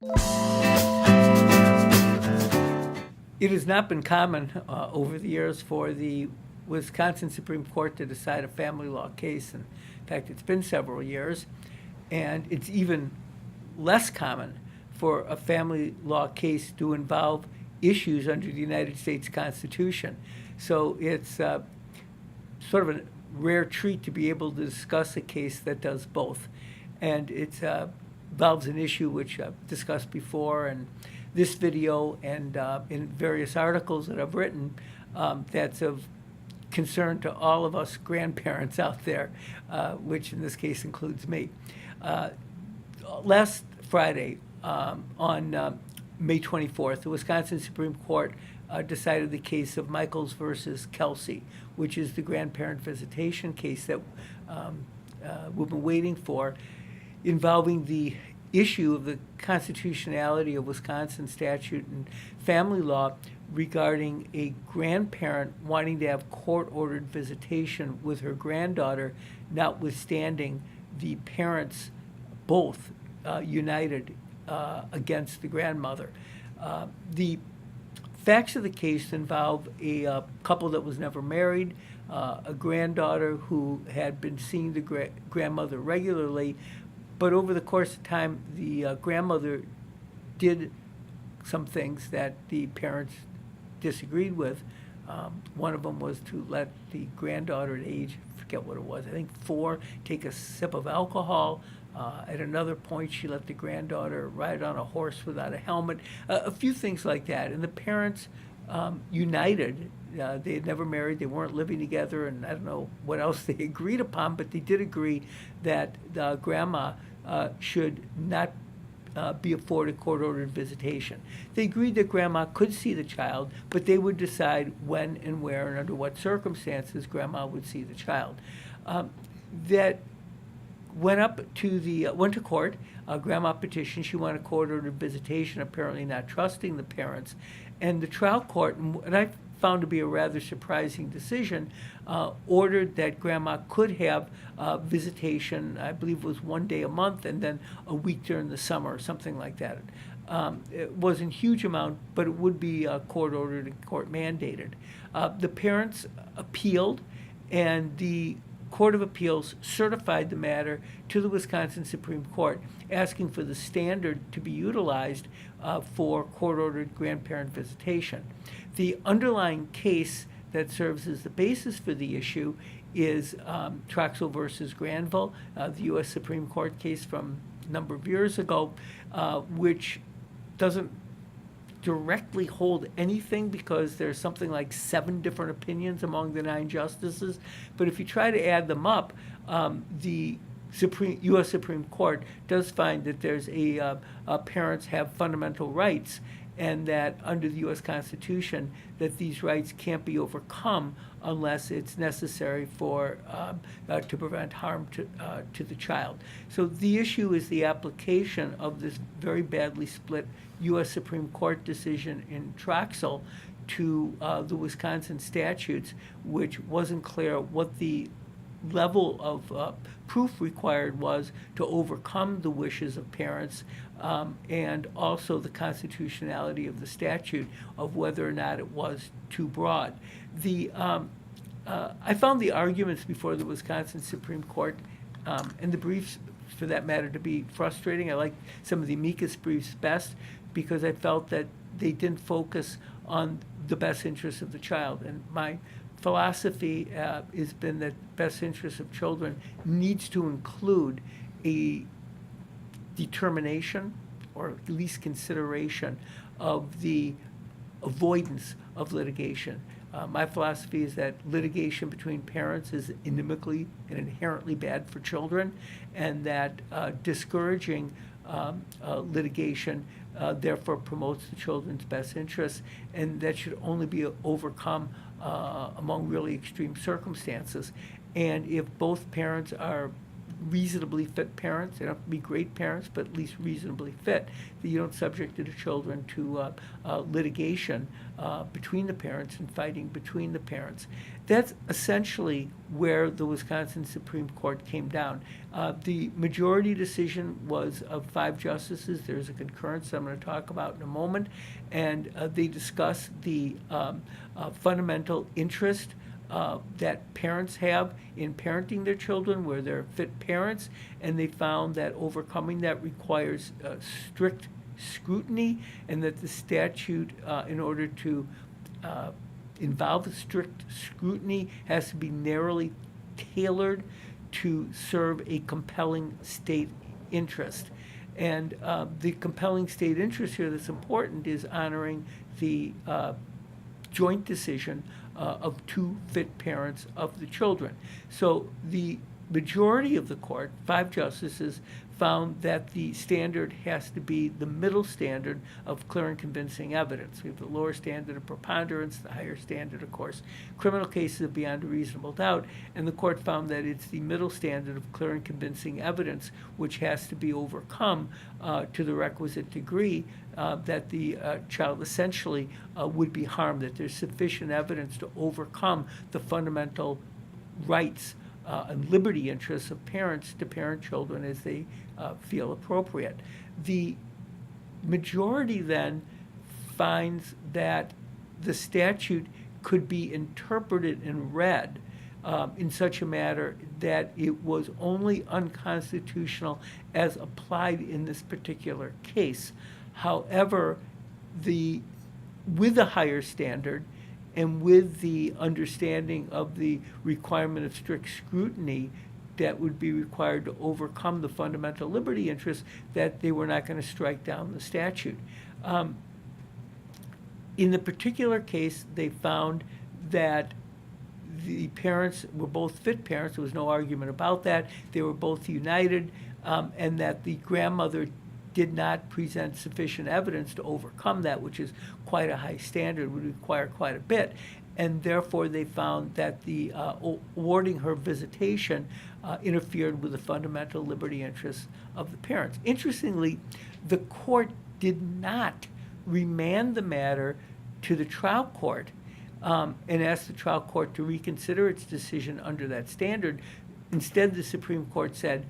It has not been common over the years for the Wisconsin Supreme Court to decide a family law case. In fact, it's been several years. And it's even less common for a family law case to involve issues under the United States Constitution. So it's sort of a rare treat to be able to discuss a case that does both. And it involves an issue which I've discussed before in this video and in various articles that I've written that's of concern to all of us grandparents out there, which in this case includes me. Last Friday, on May 24th, the Wisconsin Supreme Court decided the case of Michels versus Kelsey, which is the grandparent visitation case that we've been waiting for, involving the issue of the constitutionality of Wisconsin statute and family law regarding a grandparent wanting to have court-ordered visitation with her granddaughter, notwithstanding the parents both united against the grandmother. The facts of the case involve a couple that was never married, a granddaughter who had been seeing the grandmother regularly, but over the course of time, the grandmother did some things that the parents disagreed with. One of them was to let the granddaughter at age, I forget what it was, I think 4, take a sip of alcohol. At another point, she let the granddaughter ride on a horse without a helmet, a few things like that. And the parents united. They had never married, they weren't living together, and I don't know what else they agreed upon, but they did agree that the grandma should not be afforded court-ordered visitation. They agreed that grandma could see the child, but they would decide when and where and under what circumstances grandma would see the child. That went to court. Grandma petitioned. She wanted court-ordered visitation, apparently not trusting the parents. And the trial court, and I found to be a rather surprising decision, ordered that grandma could have visitation, I believe it was 1 day a month, and then a week during the summer, or something like that. It wasn't a huge amount, but it would be court-ordered and court-mandated. The parents appealed, and the Court of Appeals certified the matter to the Wisconsin Supreme Court, asking for the standard to be utilized for court-ordered grandparent visitation. The underlying case that serves as the basis for the issue is Troxel versus Granville, the U.S. Supreme Court case from a number of years ago, which doesn't directly hold anything because there's something like 7 different opinions among the 9 justices. But if you try to add them up, the U.S. Supreme Court does find that there's parents have fundamental rights, and that under the U.S. Constitution, that these rights can't be overcome unless it's necessary to prevent harm to the child. So the issue is the application of this very badly split U.S. Supreme Court decision in Troxel to the Wisconsin statutes, which wasn't clear what the level of proof required was to overcome the wishes of parents, and also the constitutionality of the statute, of whether or not it was too broad. I found the arguments before the Wisconsin Supreme Court and the briefs, for that matter, to be frustrating. I like some of the amicus briefs best because I felt that they didn't focus on the best interests of the child. And my philosophy has been that best interests of children needs to include a determination, or at least consideration, of the avoidance of litigation. My philosophy is that litigation between parents is inimically and inherently bad for children, and that discouraging litigation therefore promotes the children's best interests, and that should only be overcome among really extreme circumstances. And if both parents are reasonably fit parents. They don't have to be great parents, but at least reasonably fit. That you don't subject the children to litigation between the parents and fighting between the parents. That's essentially where the Wisconsin Supreme Court came down. The majority decision was of 5 justices. There's a concurrence I'm going to talk about in a moment, and they discuss the fundamental interest that parents have in parenting their children, where they're fit parents, and they found that overcoming that requires strict scrutiny, and that the statute, in order to involve strict scrutiny, has to be narrowly tailored to serve a compelling state interest. And the compelling state interest here that's important is honoring the joint decision of 2 fit parents of the children. So the majority of the court, 5 justices, found that the standard has to be the middle standard of clear and convincing evidence. We have the lower standard of preponderance, the higher standard, of course, criminal cases of beyond a reasonable doubt, and the court found that it's the middle standard of clear and convincing evidence which has to be overcome to the requisite degree that the child essentially would be harmed, that there's sufficient evidence to overcome the fundamental rights and liberty interests of parents to parent children as they feel appropriate. The majority then finds that the statute could be interpreted and read in such a manner that it was only unconstitutional as applied in this particular case. However, with a higher standard and with the understanding of the requirement of strict scrutiny that would be required to overcome the fundamental liberty interests, that they were not going to strike down the statute. In the particular case, they found that the parents were both fit parents. There was no argument about that. They were both united, and that the grandmother did not present sufficient evidence to overcome that, which is quite a high standard, would require quite a bit. And therefore, they found that the awarding her visitation interfered with the fundamental liberty interests of the parents. Interestingly, the court did not remand the matter to the trial court and ask the trial court to reconsider its decision under that standard. Instead, the Supreme Court said,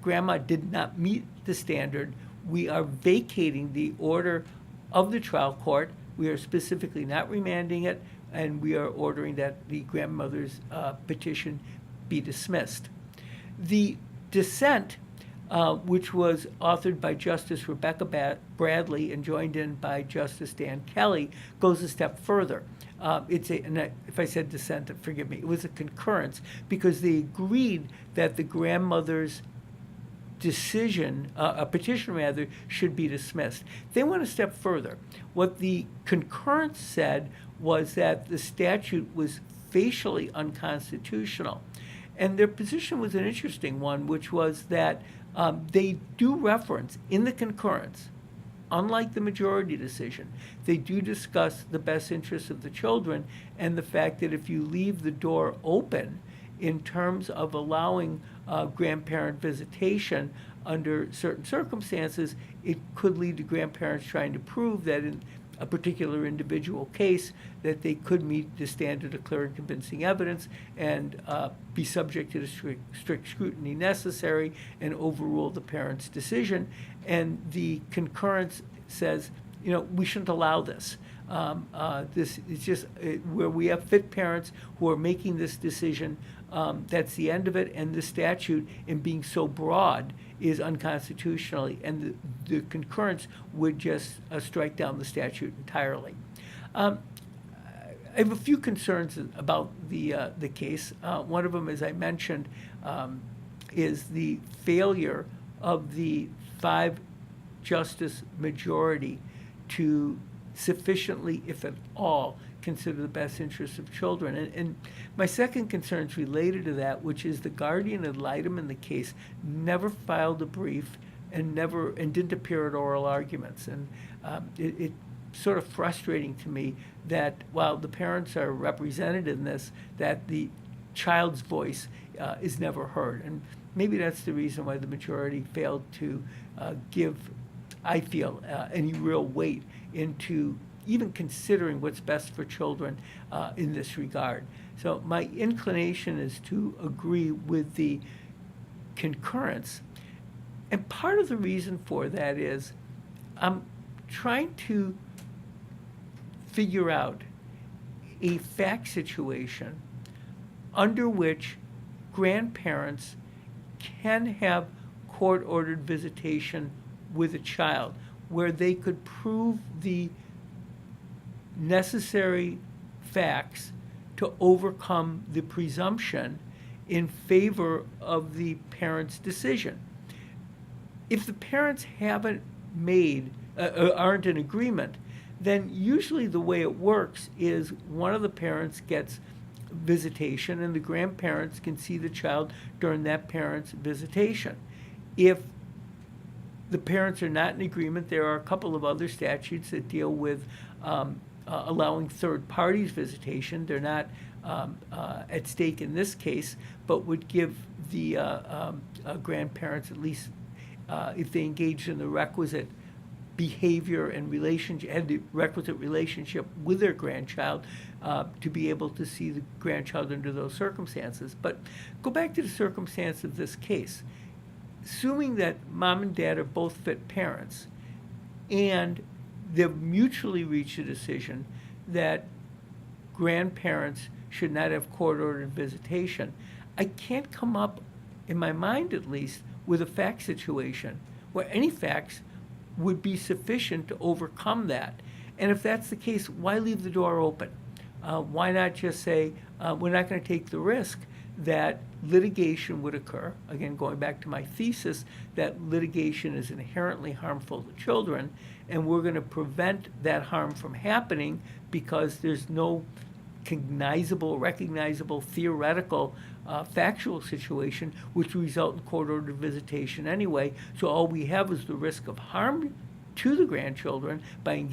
Grandma did not meet the standard. We are vacating the order of the trial court. We are specifically not remanding it, and we are ordering that the grandmother's petition be dismissed. The dissent, which was authored by Justice Rebecca Bradley and joined in by Justice Dan Kelly, goes a step further. If I said dissent, forgive me, it was a concurrence, because they agreed that the grandmother's decision, a petition rather, should be dismissed. They went a step further. What the concurrence said was that the statute was facially unconstitutional. And their position was an interesting one, which was that they do reference in the concurrence, unlike the majority decision, they do discuss the best interests of the children and the fact that if you leave the door open in terms of allowing grandparent visitation under certain circumstances, it could lead to grandparents trying to prove that in a particular individual case that they could meet the standard of clear and convincing evidence and be subject to the strict scrutiny necessary and overrule the parent's decision. And the concurrence says, we shouldn't allow this. This is just where we have fit parents who are making this decision. That's the end of it. And the statute, in being so broad, is unconstitutional. And the concurrence would just strike down the statute entirely. I have a few concerns about the case. One of them, as I mentioned, is the failure of the 5-justice majority to sufficiently, if at all, consider the best interests of children. And my second concern is related to that, which is the guardian ad litem in the case never filed a brief and didn't appear at oral arguments. And it's sort of frustrating to me that while the parents are represented in this, that the child's voice is never heard. And maybe that's the reason why the majority failed to give, I feel, any real weight into even considering what's best for children in this regard. So my inclination is to agree with the concurrence. And part of the reason for that is I'm trying to figure out a fact situation under which grandparents can have court-ordered visitation with a child, where they could prove the necessary facts to overcome the presumption in favor of the parent's decision. If the parents haven't aren't in agreement, then usually the way it works is one of the parents gets visitation and the grandparents can see the child during that parent's visitation. If the parents are not in agreement, there are a couple of other statutes that deal with allowing third parties visitation. They're not at stake in this case, but would give the grandparents, at least if they engaged in the requisite behavior and relationship, had the requisite relationship with their grandchild, to be able to see the grandchild under those circumstances. But go back to the circumstance of this case. Assuming that mom and dad are both fit parents, and they've mutually reached a decision that grandparents should not have court-ordered visitation, I can't come up, in my mind at least, with a fact situation where any facts would be sufficient to overcome that. And if that's the case, why leave the door open? Why not just say, we're not going to take the risk that litigation would occur? Again, going back to my thesis, that litigation is inherently harmful to children, and we're going to prevent that harm from happening because there's no cognizable, recognizable, theoretical, factual situation which result in court-ordered visitation anyway. So all we have is the risk of harm to the grandchildren by engaging